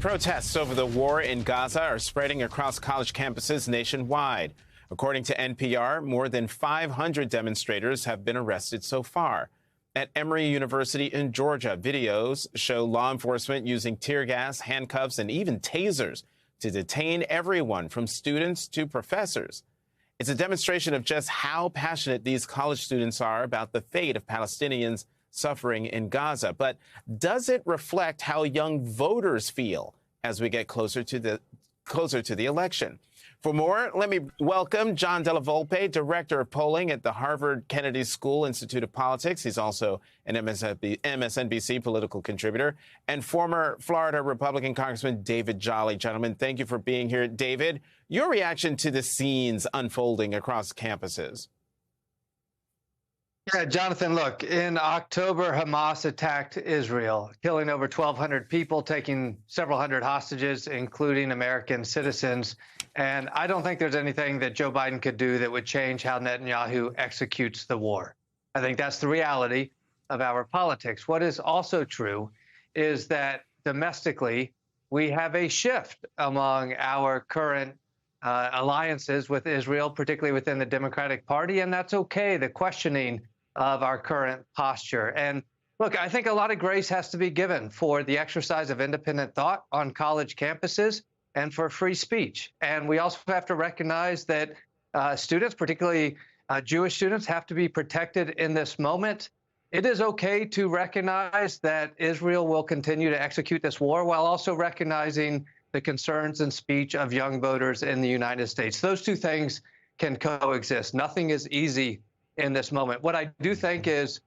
Protests over the war in Gaza are spreading across college campuses nationwide. According to NPR, more than 500 demonstrators have been arrested so far. At Emory University in Georgia, videos show law enforcement using tear gas, handcuffs, and even tasers to detain everyone from students to professors. It's a demonstration of just how passionate these college students are about the fate of Palestinians suffering in Gaza. But does it reflect how young voters feel as we get closer to the election? For more, let me welcome John Della Volpe, Director of Polling at the Harvard Kennedy School Institute of Politics. He's also an MSNBC political contributor, and former Florida Republican Congressman David Jolly. Gentlemen, thank you for being here. David, your reaction to the scenes unfolding across campuses? Yeah, Jonathan, look, in October, Hamas attacked Israel, killing over 1,200 people, taking several hundred hostages, including American citizens. And I don't think there's anything that Joe Biden could do that would change how Netanyahu executes the war. I think that's the reality of our politics. What is also true is that domestically, we have a shift among our current alliances with Israel, particularly within the Democratic Party, and that's okay, the questioning of our current posture. And look, I think a lot of grace has to be given for the exercise of independent thought on college campuses and for free speech. And we also have to recognize that students, particularly Jewish students, have to be protected in this moment. It is okay to recognize that Israel will continue to execute this war while also recognizing the concerns and speech of young voters in the United States. Those two things can coexist. Nothing is easy in this moment. What I do think is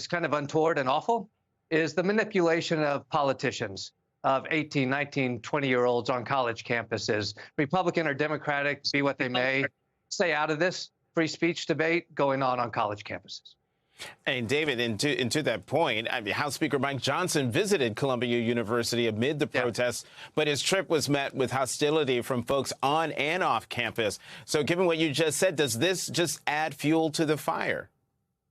kind of untoward and awful is the manipulation of politicians, of 18, 19, 20-year-olds on college campuses. Republican or Democratic, be what they may, stay out of this free speech debate going on college campuses. And David, into that point, I mean, House Speaker Mike Johnson visited Columbia University amid the protests, but his trip was met with hostility from folks on and off campus. So given what you just said, does this just add fuel to the fire?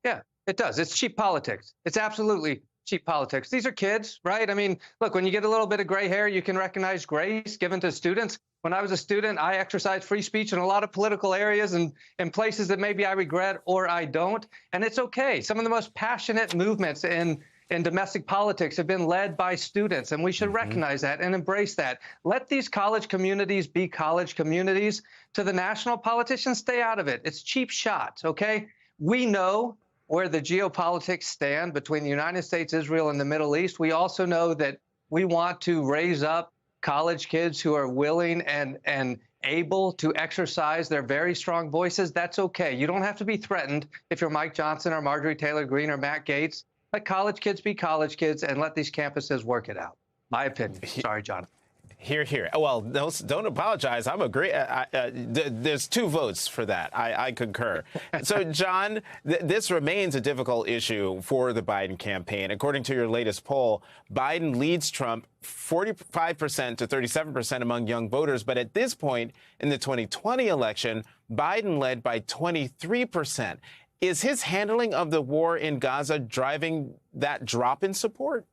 Yeah, it does. It's cheap politics. It's absolutely cheap politics. These are kids, right? I mean, look, when you get a little bit of gray hair, you can recognize grace given to students. When I was a student, I exercised free speech in a lot of political areas and in places that maybe I regret or I don't. And it's okay. Some of the most passionate movements in domestic politics have been led by students, and we should recognize that and embrace that. Let these college communities be college communities. To the national politicians, stay out of it. It's cheap shots, okay? We know where the geopolitics stand between the United States, Israel, and the Middle East. We also know that we want to raise up college kids who are willing and able to exercise their very strong voices. That's okay. You don't have to be threatened if you're Mike Johnson or Marjorie Taylor Greene or Matt Gaetz. Let college kids be college kids and let these campuses work it out. My opinion. Sorry, Jonathan. Hear, hear. Well, don't apologize. I'm agree. There's two votes for that. I concur. So, John, this remains a difficult issue for the Biden campaign. According to your latest poll, Biden leads Trump 45% to 37% among young voters. But at this point in the 2020 election, Biden led by 23%. Is his handling of the war in Gaza driving that drop in support?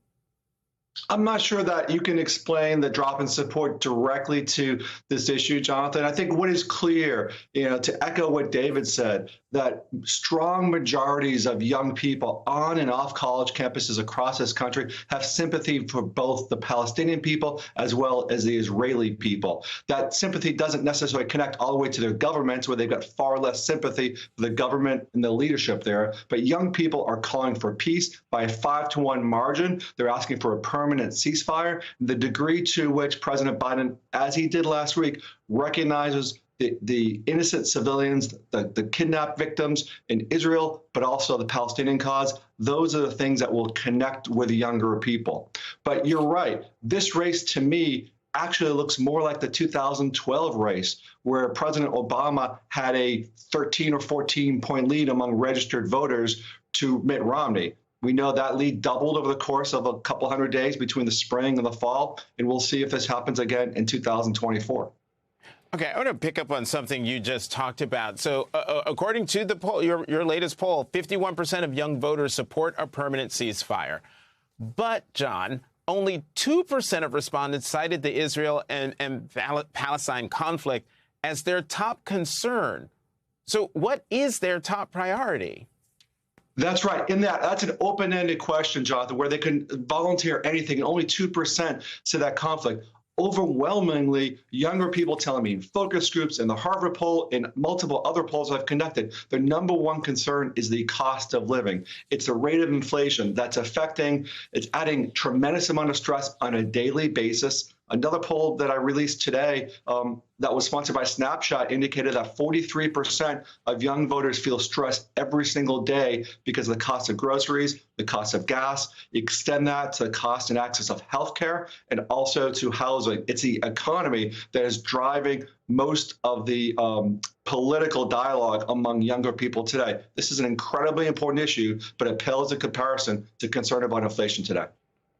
I'm not sure that you can explain the drop in support directly to this issue, Jonathan. I think what is clear, to echo what David said, that strong majorities of young people on and off college campuses across this country have sympathy for both the Palestinian people as well as the Israeli people. That sympathy doesn't necessarily connect all the way to their governments, where they've got far less sympathy for the government and the leadership there. But young people are calling for peace by a 5-to-1 margin. They're asking for a permanent ceasefire. The degree to which President Biden, as he did last week, recognizes the innocent civilians, the kidnapped victims in Israel, but also the Palestinian cause, those are the things that will connect with younger people. But you're right. This race, to me, actually looks more like the 2012 race, where President Obama had a 13 or 14-point lead among registered voters to Mitt Romney. We know that lead doubled over the course of a couple hundred days between the spring and the fall, and we'll see if this happens again in 2024. Okay, I want to pick up on something you just talked about. So according to the poll, your latest poll, 51% of young voters support a permanent ceasefire. But, John, only 2% of respondents cited the Israel and Palestine conflict as their top concern. So what is their top priority? That's right. That's an open-ended question, Jonathan, where they can volunteer anything, and only 2% to that conflict. Overwhelmingly, younger people telling me in focus groups, in the Harvard poll, in multiple other polls I've conducted, their number one concern is the cost of living. It's the rate of inflation that's it's adding tremendous amount of stress on a daily basis. Another poll that I released today that was sponsored by Snapshot indicated that 43% of young voters feel stressed every single day because of the cost of groceries, the cost of gas. Extend that to the cost and access of healthcare and also to housing. It's the economy that is driving most of the political dialogue among younger people today. This is an incredibly important issue, but it pales in comparison to concern about inflation today.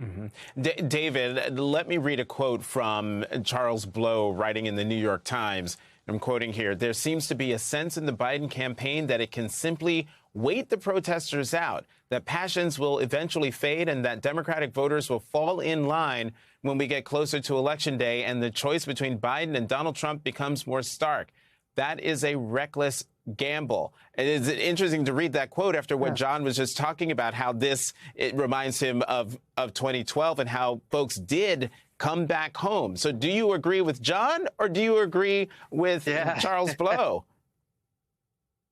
Mm-hmm. David, let me read a quote from Charles Blow writing in the New York Times. I'm quoting here. There seems to be a sense in the Biden campaign that it can simply wait the protesters out, that passions will eventually fade and that Democratic voters will fall in line when we get closer to Election Day and the choice between Biden and Donald Trump becomes more stark. That is a reckless gamble. And it's interesting to read that quote after what John was just talking about, how it reminds him of 2012 and how folks did come back home. So do you agree with John or do you agree with Charles Blow?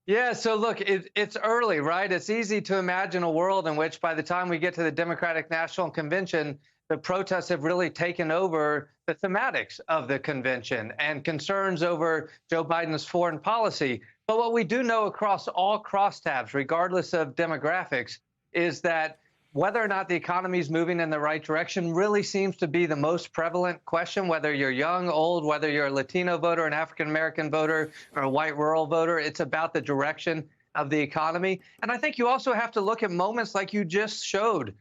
Yeah, so look, it's early, right? It's easy to imagine a world in which by the time we get to the Democratic National Convention, the protests have really taken over the thematics of the convention and concerns over Joe Biden's foreign policy. But what we do know across all crosstabs, regardless of demographics, is that whether or not the economy is moving in the right direction really seems to be the most prevalent question, whether you're young, old, whether you're a Latino voter, an African-American voter, or a white rural voter. It's about the direction of the economy. And I think you also have to look at moments like you just showed,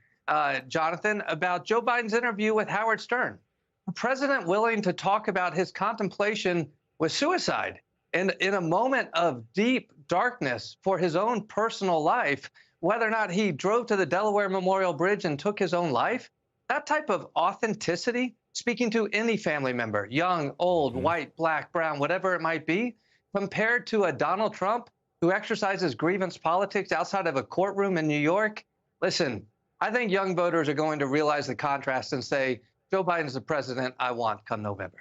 Jonathan, about Joe Biden's interview with Howard Stern. The president willing to talk about his contemplation with suicide. And in a moment of deep darkness for his own personal life, whether or not he drove to the Delaware Memorial Bridge and took his own life, that type of authenticity, speaking to any family member, young, old, white, black, brown, whatever it might be, compared to a Donald Trump who exercises grievance politics outside of a courtroom in New York. Listen, I think young voters are going to realize the contrast and say, Joe Biden's the president I want come November.